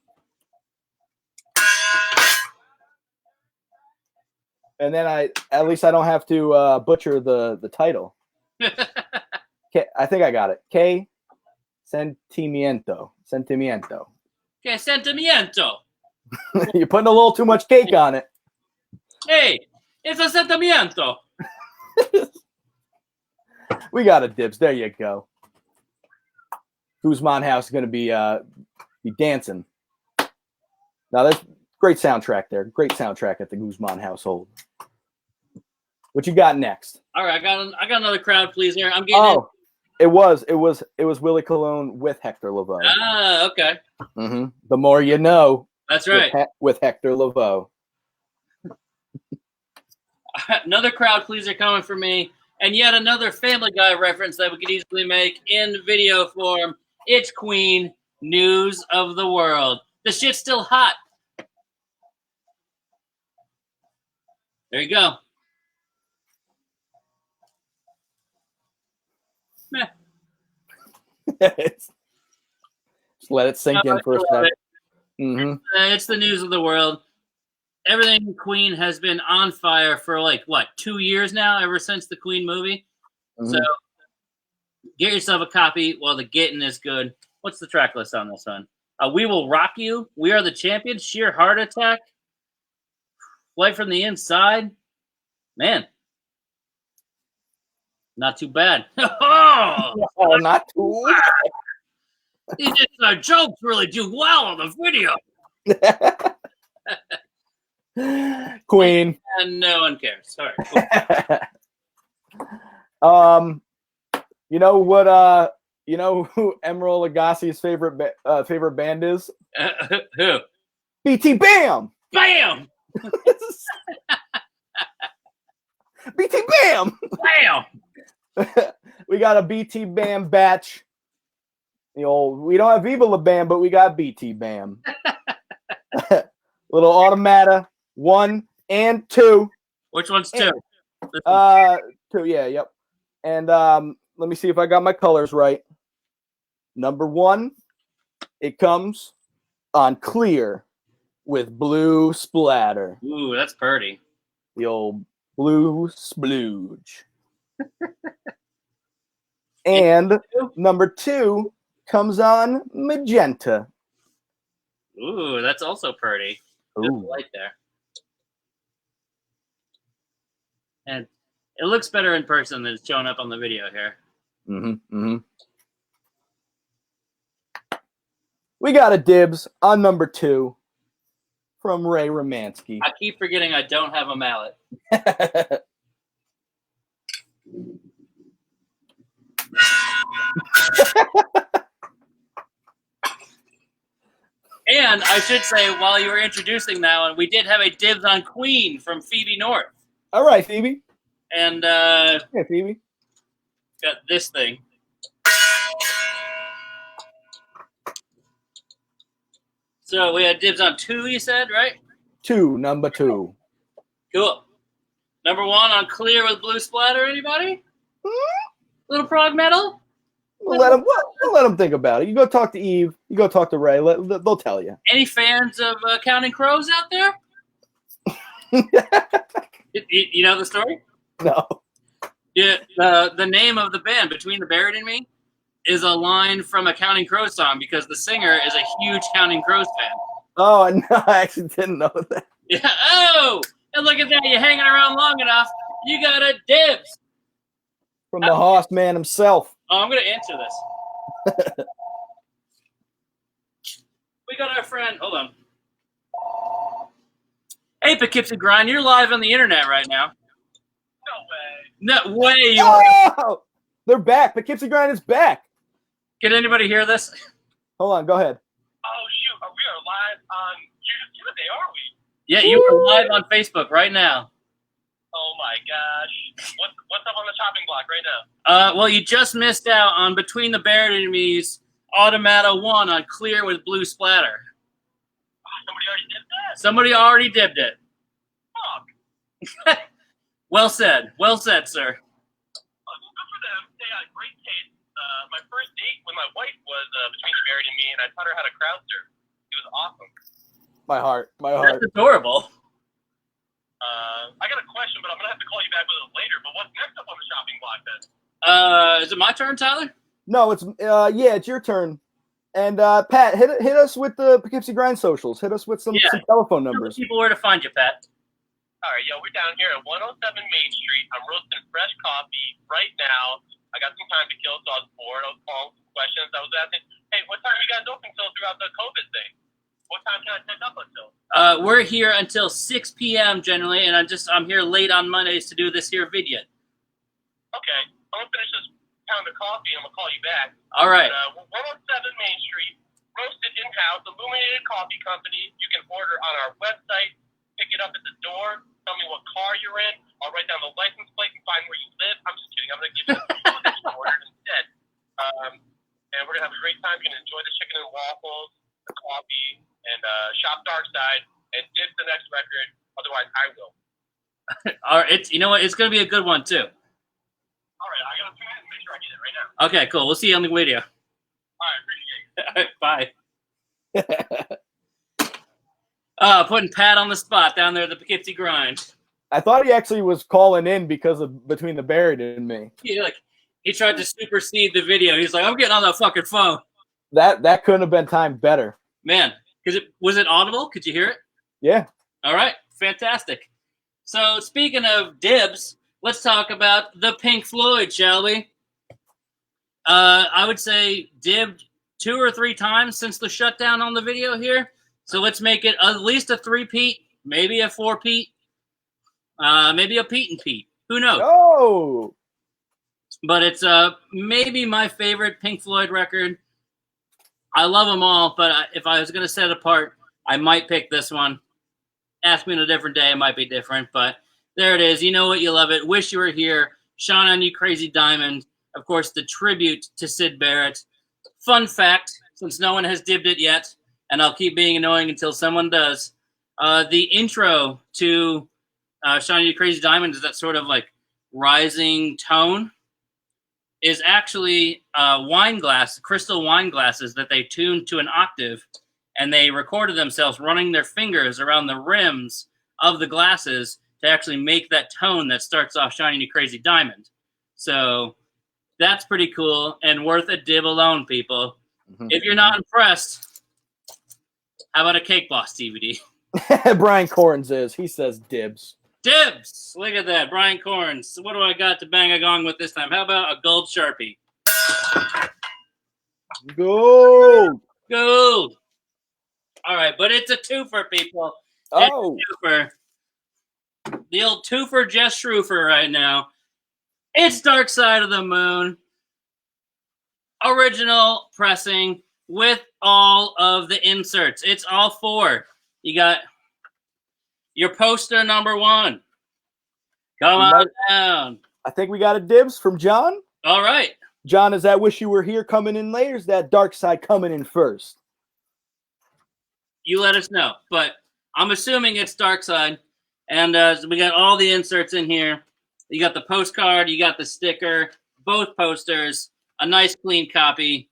And then at least I don't have to butcher the title. I think I got it. K Sentimiento. Que sentimiento. You're putting a little too much cake on it. Hey, it's a sentimiento. We got a dibs. There you go. Guzman House is going to be dancing. Now, there's great soundtrack there. Great soundtrack at the Guzman household. What you got next? All right, I got another crowd pleaser. I'm getting. Oh, it was Willie Colon with Hector Lavoe. Ah, okay. Mm-hmm. The more you know. That's right. With Hector Lavoe. Another crowd pleaser coming from me, and yet another Family Guy reference that we could easily make in video form. It's Queen, News of the World. The shit's still hot. There you go. Meh. Just let it sink in for a second. Mm-hmm. It's the news of the world. Everything Queen has been on fire for 2 years now, ever since the Queen movie. Mm-hmm. So get yourself a copy while the getting is good. What's the track list on this one? We Will Rock You, We Are the Champions, Sheer Heart Attack, Flight from the Inside. Man, not too bad. Oh, not too bad. These inside jokes really do well on the video. Queen. And no one cares. Sorry. Cool. You know what? You know who Emeril Lagasse's favorite band is? Who? BT Bam. Bam. BT Bam. Bam. We got a BT Bam batch. We don't have Viva La Bam, but we got BT Bam. Little Automata 1 and 2. Which one's 2? 2, yeah, yep. And let me see if I got my colors right. Number 1, it comes on clear with blue splatter. Ooh, that's pretty. The old blue splooge. And number 2 comes on magenta. Ooh, that's also pretty. There's a light there. And It looks better in person than it's showing up on the video here. We got a dibs on number 2 from Ray Romansky. I keep forgetting I don't have a mallet. And I should say, while you were introducing that one, we did have a dibs on Queen from Phoebe North. All right, Phoebe. And Yeah, Phoebe. got this thing. So we had dibs on 2, you said, right? 2, number 2. Cool. Number 1 on Clear with blue splatter, anybody? Little prog metal? We'll let them think about it. You go talk to Eve. You go talk to Ray. They'll tell you. Any fans of Counting Crows out there? You know the story? No. Yeah, the name of the band, Between the Buried and Me, is a line from a Counting Crows song because the singer is a huge Counting Crows fan. Oh, no, I actually didn't know that. Yeah. Oh, and look at that. You're hanging around long enough. You got a dibs. From the Hoss man himself. Oh, I'm going to answer this. We got our friend. Hold on. Hey, Poughkeepsie Grind, you're live on the internet right now. No way. You are. They're back. Poughkeepsie Grind is back. Can anybody hear this? Hold on. Go ahead. Oh, shoot. We are live on YouTube today, are we? Yeah, you are live on Facebook right now. Oh, my gosh. What's up on the chopping block right now? Well, you just missed out on Between the Buried and Me's Automata 1 on Clear with blue splatter. Somebody already did that? Somebody already dibbed it. Fuck. Well said. Well said, sir. Well, good for them. They got great taste. My first date with my wife was Between the Buried and Me, and I taught her how to crowd surf. It was awesome. My heart. That's adorable. I got a question, but I'm going to have to call you back with it later. But what's next up on the shopping block then? Is it my turn, Tyler? No, it's it's your turn. And Pat, hit us with the Poughkeepsie Grind socials. Hit us with some telephone numbers. Tell people where to find you, Pat. All right, we're down here at 107 Main Street. I'm roasting fresh coffee right now. I got some time to kill, so I was bored. I was calling some questions. I was asking, hey, what time you guys open till throughout the COVID thing? What time can I pick up until? We're here until 6 p.m. generally, and I'm here late on Mondays to do this here video. Okay, I'm gonna finish this pound of coffee, and I'm gonna call you back. All right. 107 Main Street, roasted in-house, illuminated coffee company. You can order on our website. Pick it up at the door. Tell me what car you're in. I'll write down the license plate and find where you live. I'm just kidding. I'm gonna give you the food that you ordered instead. And we're gonna have a great time. You're gonna enjoy the chicken and waffles, the coffee, and shop Darkside and dip the next record. Otherwise, I will. All right, you know what? It's gonna be a good one too. All right, I gotta try and make sure I get it right now. Okay, cool. We'll see you on the video. All right, appreciate it. All right, bye. Putting Pat on the spot down there at the Poughkeepsie Grind. I thought he actually was calling in because of Between the Buried and Me. Yeah, he tried to supersede the video. He's like, I'm getting on that fucking phone. That couldn't have been timed better. Man, was it audible? Could you hear it? Yeah. All right, fantastic. So speaking of dibs, let's talk about the Pink Floyd, shall we? I would say dibbed 2 or 3 times since the shutdown on the video here. So let's make it at least a 3-peat, maybe a 4-peat, maybe a Pete and Pete. Who knows? Oh! But it's maybe my favorite Pink Floyd record. I love them all, but if I was going to set it apart, I might pick this one. Ask me on a different day, it might be different, but there it is. You know what? You love it. Wish You Were Here. Shine on You Crazy Diamond. Of course, the tribute to Syd Barrett. Fun fact, since no one has dibbed it yet, and I'll keep being annoying until someone does, the intro to Shine on You Crazy Diamond is that sort of like rising tone, is actually crystal wine glasses that they tuned to an octave, and they recorded themselves running their fingers around the rims of the glasses to actually make that tone that starts off Shining You Crazy Diamond. So that's pretty cool and worth a dib alone, people. Mm-hmm. If you're not impressed, how about a Cake Boss DVD? Brian Corns is. He says dibs. Dibs! Look at that. Brian Corns. What do I got to bang a gong with this time? How about a gold Sharpie? Gold. Gold! All right, but it's a twofer, people. Oh. It's a twofer. The old twofer Jess Schroofer right now. It's Dark Side of the Moon. Original pressing with all of the inserts. It's all 4. You got your poster number 1. Come on down. I think we got a dibs from John. All right. John, is that Wish You Were Here coming in later? Is that Dark Side coming in first? You let us know. But I'm assuming it's Dark Side. And so we got all the inserts in here. You got the postcard. You got the sticker. Both posters. A nice clean copy.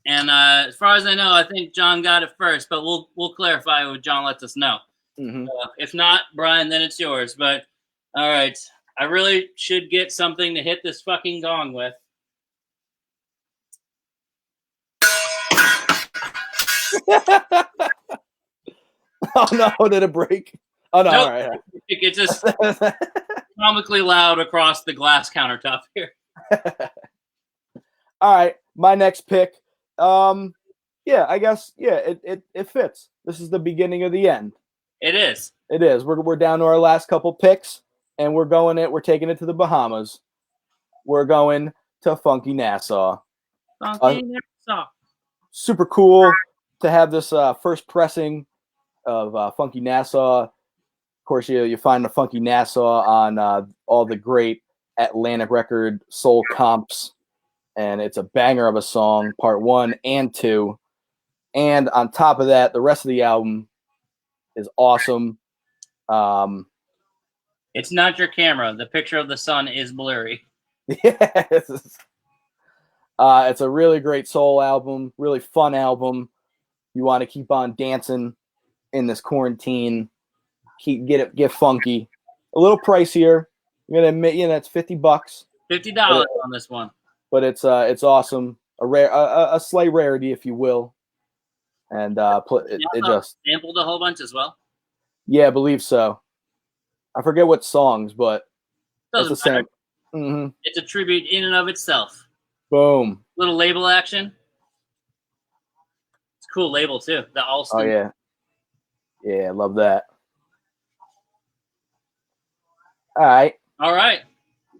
And as far as I know, I think John got it first. But we'll clarify when John lets us know. Mm-hmm. If not, Brian, then it's yours. But all right. I really should get something to hit this fucking gong with. Oh no, did it break? Oh no, Nope. all right. It's just comically loud across the glass countertop here. All right, my next pick. Yeah, I guess it fits. This is the beginning of the end. It is. It is. We're down to our last couple picks, and we're taking it to the Bahamas. We're going to Funky Nassau. Funky Nassau. Super cool to have this first pressing of Funky Nassau. Of course, you find the Funky Nassau on all the great Atlantic record soul comps, and it's a banger of a song, part 1 and 2. And on top of that, the rest of the album is awesome. It's not your camera. The picture of the sun is blurry. Yes. It's a really great soul album, really fun album. You want to keep on dancing in this quarantine. Get funky. A little pricier. I'm gonna admit, it's $50. $50 on this one. But it's awesome. A slight rarity, if you will. And it just sampled a whole bunch as well. Yeah, I believe so. I forget what songs, but Doesn't matter. Mm-hmm. It's a tribute in and of itself. Boom. Little label action. It's a cool label too. The Alston. Oh yeah. Yeah, I love that. All right. All right.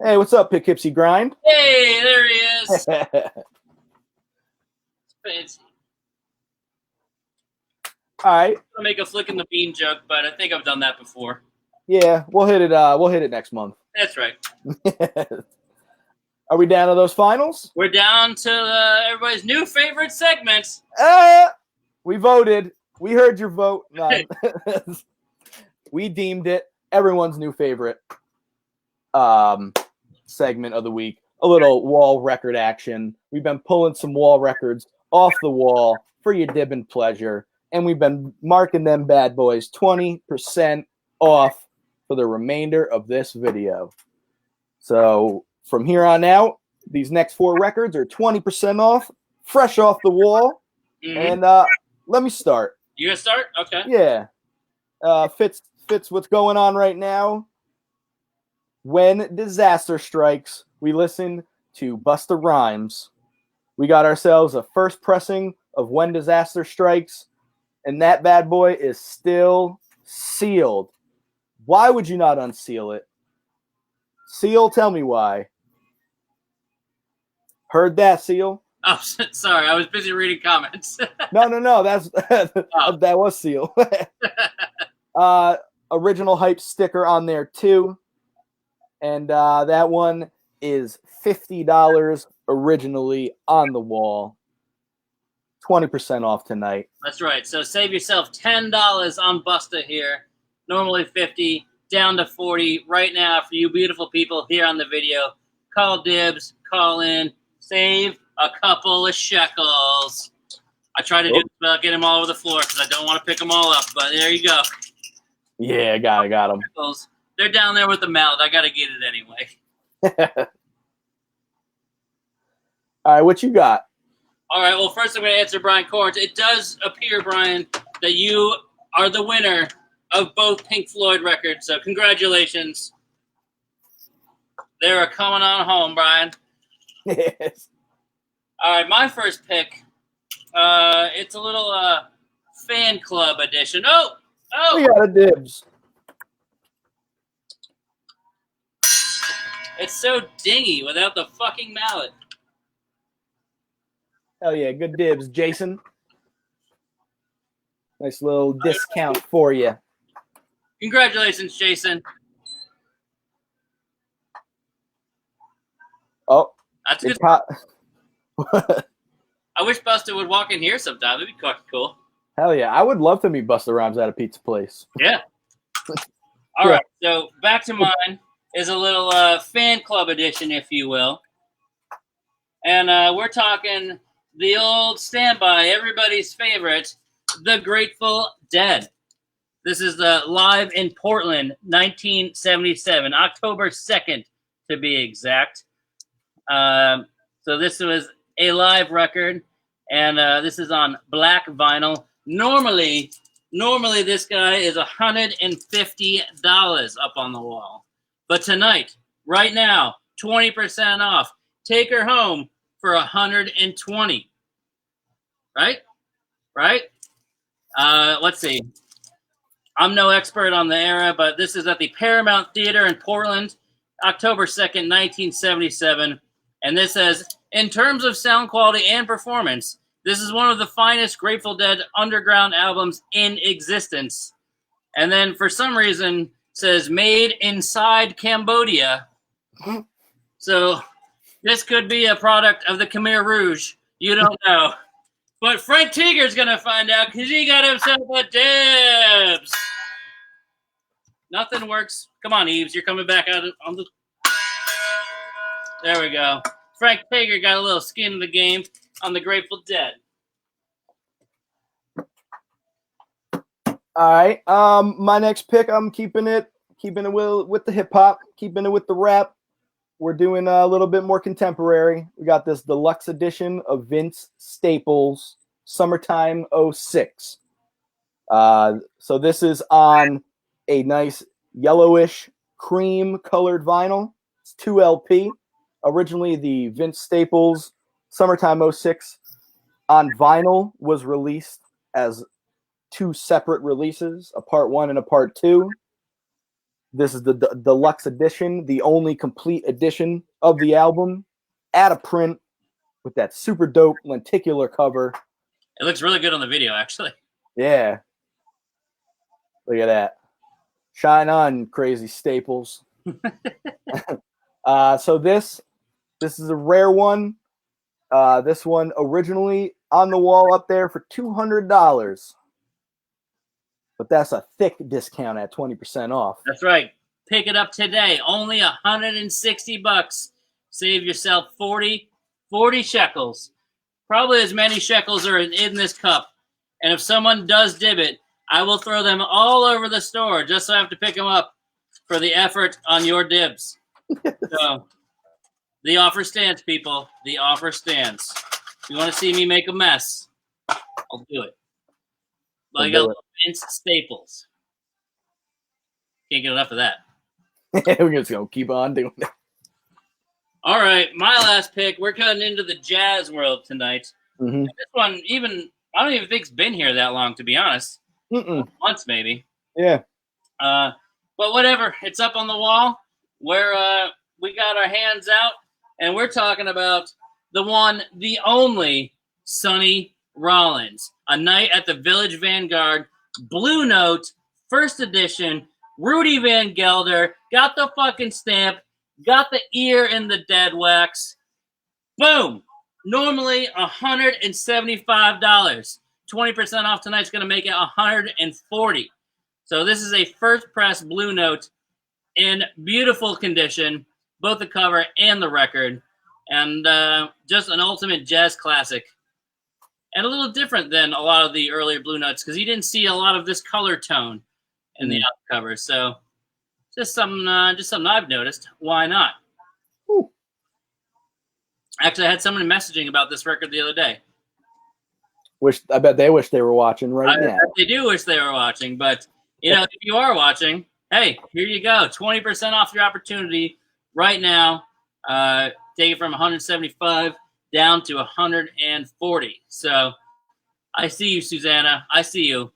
Hey, what's up, Poughkeepsie Grind? Hey, there he is. Fancy. All right. I'm gonna make a flick in the bean joke, but I think I've done that before. Yeah, we'll hit it. We'll hit it next month. That's right. Are we down to those finals? We're down to everybody's new favorite segments. We voted. We heard your vote. No. We deemed it everyone's new favorite segment of the week. A little wall record action. We've been pulling some wall records off the wall for your dibbing pleasure, and we've been marking them bad boys 20% off for the remainder of this video. So from here on out, these next 4 records are 20% off, fresh off the wall. Mm-hmm. And let me start. You gonna start? Okay. Yeah. Fits what's going on right now. When Disaster Strikes, we listen to Busta Rhymes. We got ourselves a first pressing of When Disaster Strikes, and that bad boy is still sealed. Why would you not unseal it? Seal, tell me why. Heard that, Seal? Oh, sorry. I was busy reading comments. No. That was Seal. Original hype sticker on there too, and that one is $50 originally on the wall. 20% off tonight. That's right. So save yourself $10 on Busta here. Normally $50, down to $40 right now for you beautiful people here on the video. Call dibs, call in, save a couple of shekels. I try to do this without getting them all over the floor because I don't want to pick them all up, but there you go. Yeah, got them. They're down there with the mouth. I got to get it anyway. All right, what you got? All right, well, first I'm going to answer Brian Corns. It does appear, Brian, that you are the winner of both Pink Floyd records. So congratulations. They're coming on home, Brian. Yes. All right, my first pick. It's a little fan club edition. We got a dibs. It's so dingy without the fucking mallet. Hell yeah, good dibs, Jason. Nice little discount for you. Congratulations, Jason. Oh, That's good. I wish Busta would walk in here sometime. That'd be quite cool. Hell yeah, I would love to meet Busta Rhymes at a pizza place. Yeah. All right, so back to mine is a little fan club edition, if you will. And we're talking the old standby, everybody's favorite, The Grateful Dead. This is live in Portland, 1977, October 2nd to be exact. So this was a live record, and this is on black vinyl. Normally this guy is $150 up on the wall. But tonight, right now, 20% off. Take her home for $120. Right? Let's see. I'm no expert on the era, but this is at the Paramount Theater in Portland, October 2nd, 1977. And this says, in terms of sound quality and performance, this is one of the finest Grateful Dead underground albums in existence. And then for some reason says made inside Cambodia. So this could be a product of the Khmer Rouge. You don't know. But Frank Tiger's going to find out because he got himself a dibs. Nothing works. Come on, Eves. You're coming back out on the... There we go. Frank Tiger got a little skin in the game on the Grateful Dead. All right. My next pick, I'm keeping it with the hip hop, keeping it with the rap. We're doing a little bit more contemporary. We got this deluxe edition of Vince Staples, Summertime '06. So this is on a nice yellowish cream colored vinyl. It's 2 LP. Originally, the Vince Staples Summertime '06 on vinyl was released as 2 separate releases, a part 1 and a part 2. This is the deluxe edition, the only complete edition of the album, at a print with that super dope lenticular cover. It looks really good on the video, actually. Yeah. Look at that. Shine on, crazy Staples. So this is a rare one. This one originally on the wall up there for $200. But that's a thick discount at 20% off. That's right. Pick it up today. Only $160. Save yourself 40 shekels. Probably as many shekels are in this cup. And if someone does dib it, I will throw them all over the store just so I have to pick them up for the effort on your dibs. So the offer stands, people. The offer stands. If you want to see me make a mess, I'll do it. But I got Vince Staples. Can't get enough of that. We're just going to keep on doing it. All right, my last pick. We're cutting into the jazz world tonight. Mm-hmm. This one, I don't even think it's been here that long, to be honest. Once, maybe. Yeah. But whatever. It's up on the wall where we got our hands out, and we're talking about the one, the only Sonny Rollins. A Night at the Village Vanguard, Blue Note, first edition, Rudy Van Gelder, got the fucking stamp, got the ear in the dead wax. Boom! Normally $175. 20% off tonight's going to make it $140. So this is a first press Blue Note in beautiful condition, both the cover and the record, and just an ultimate jazz classic. And a little different than a lot of the earlier Blue Notes because you didn't see a lot of this color tone in the album cover. So just something I've noticed. Why not? Ooh. Actually, I had someone messaging about this record the other day. I bet they wish they were watching right now. They do wish they were watching, but If you are watching, hey, here you go. 20% off your opportunity right now. Take it from 175 down to 140. So I see you, Susanna. I see you.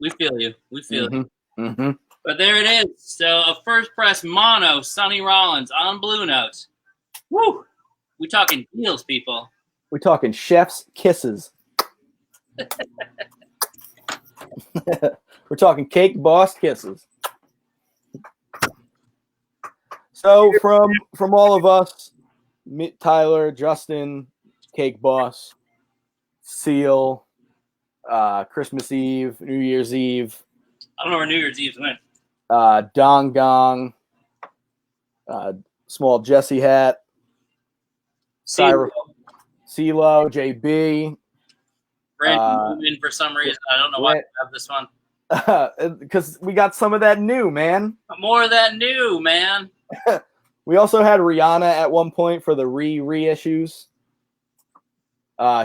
We feel you. We feel you. Mm-hmm. But there it is. So a first press mono, Sonny Rollins on Blue Note. Woo! We talking deals, people. We're talking chef's kisses. We're talking cake boss kisses. So from all of us, Tyler, Justin, Cake Boss, Seal, Christmas Eve, New Year's Eve. I don't know where New Year's Eve went. Dong Gong, Small Jesse Hat, CeeLo, JB. Brandon Newman for some reason. I don't know why I have this one. Because we got some of that new, man. More of that new, man. We also had Rihanna at one point for the reissues.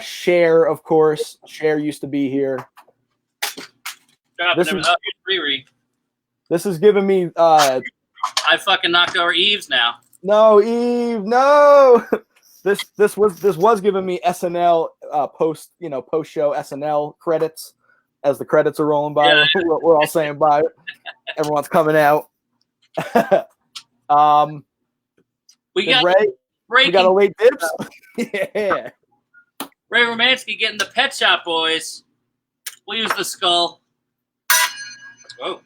Cher, of course. Cher used to be here. This is giving me. I fucking knocked over Eve's now. No, Eve, no. This was giving me SNL post show SNL credits as the credits are rolling by. Yeah. We're all saying bye. Everyone's coming out. We got we got a late dips. Yeah. Ray Romansky getting the Pet Shop Boys. We'll use the skull. Whoa.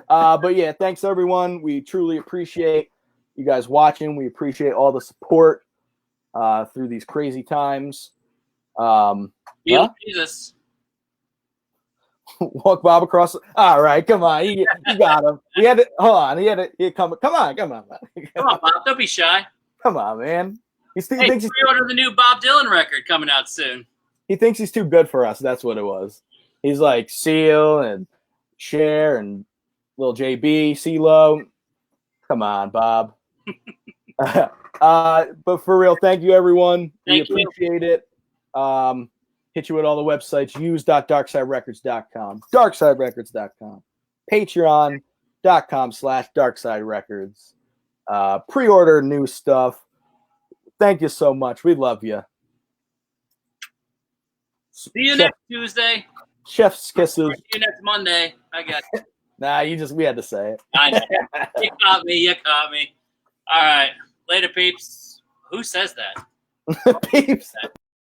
But yeah, thanks everyone. We truly appreciate you guys watching. We appreciate all the support through these crazy times. Jesus. Walk Bob across. All right, come on, you got him. We had to hold on. He had to come on, man. Come on, Bob. Don't be shy. Come on, man. He thinks pre-order the new Bob Dylan record coming out soon. He thinks he's too good for us. That's what it was. He's like Seal and Cher and Lil JB, CeeLo. Come on, Bob. But for real, thank you, everyone. We appreciate it. Hit you with all the websites. Use.darksiderecords.com. Darksiderecords.com. Patreon.com/darksiderecords. Pre-order new stuff. Thank you so much. We love you. See you next Tuesday. Chef's kisses. See you next Monday. I got you. Nah, we had to say it. I know. You caught me. All right. Later, peeps. Who says that? Peeps.